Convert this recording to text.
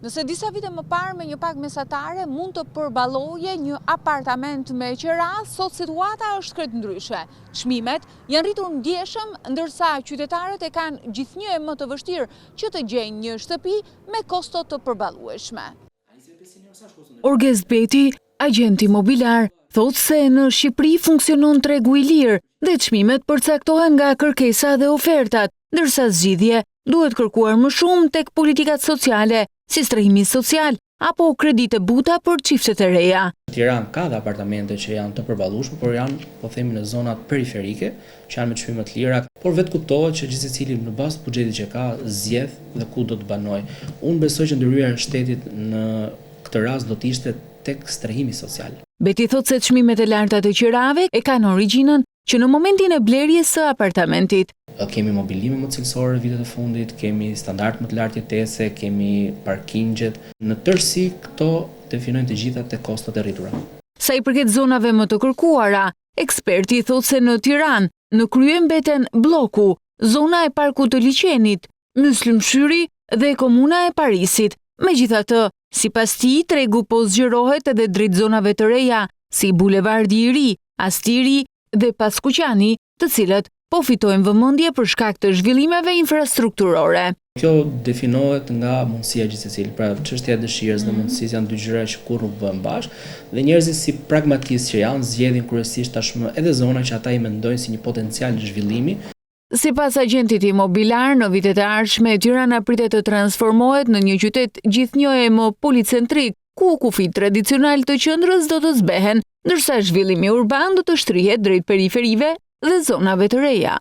Nëse disa vite më parë me një pag mesatare mund të përballoje një apartament me qira, sot situata është krejt ndryshe. Çmimet janë rritur ndjeshëm, ndërsa qytetarët e kanë gjithnjë më të vështirë që të gjejnë një shtëpi me kosto të përballueshme. Orges Beti, agent imobiliar, thotë se në Shqipëri funksionon tregu i lirë dhe çmimet përcaktohen nga kërkesa dhe ofertat, ndërsa zgjidhje duhet kërkuar më shumë tek politikat sociale, si strehimi social apo kredite buta për çiftet e reja. Tiranë ka dhe apartamente që janë të përballueshme, por janë, po themi, në zonat periferike, që janë me çmime të lira, por vetë kuptohet që gjithë secili në bazë të buxhetit që ka zgjedh dhe ku do të banojë. Unë besoj që ndërhyrja e shtetit në këtë rast do të ishte tek strehimi social. Beti thotë se çmimet e larta të qirave e kanë origjinën që në momentin e blerjes së apartamentit. Kemi mobilime më cilësore vitet e fundit, kemi standard më të lartë jetese, kemi parkingjet. Në tërësi këto definojnë të gjitha te kostot e rritura. Sa i përket zonave më të kërkuara, eksperti thotë se në Tiranë, në krye mbeten Bloku, zona e Parkut të Liçenit, Myslimshyri dhe komuna e Parisit. Megjithatë, sipas tij, tregu po zgjerohet edhe drejt zonave të reja, si Bulevardi i Ri, Astiri dhe Paskuqani, të cilët po fitojnë vëmendje për shkak të zhvillimeve infrastrukturore. Kjo definohet nga mundësia gjithsecilit, pra çështja e dëshirës dhe mundësisë janë dy gjëra që kurrë nuk bëhen bashkë, dhe njerëzit si pragmatistë që janë zgjedhin kryesisht tashmë edhe zona që ata i mendojnë si një potencial zhvillimi. Sipas agentit imobiliar, në vitet e ardhshme Tirana pritet të transformohet në një qytet gjithnjëje më policentrik, ku kufit tradicional të qendrës do të zbehen, ndërsa zhvillimi urban do të shtrihet drejt periferive dhe zonave të reja.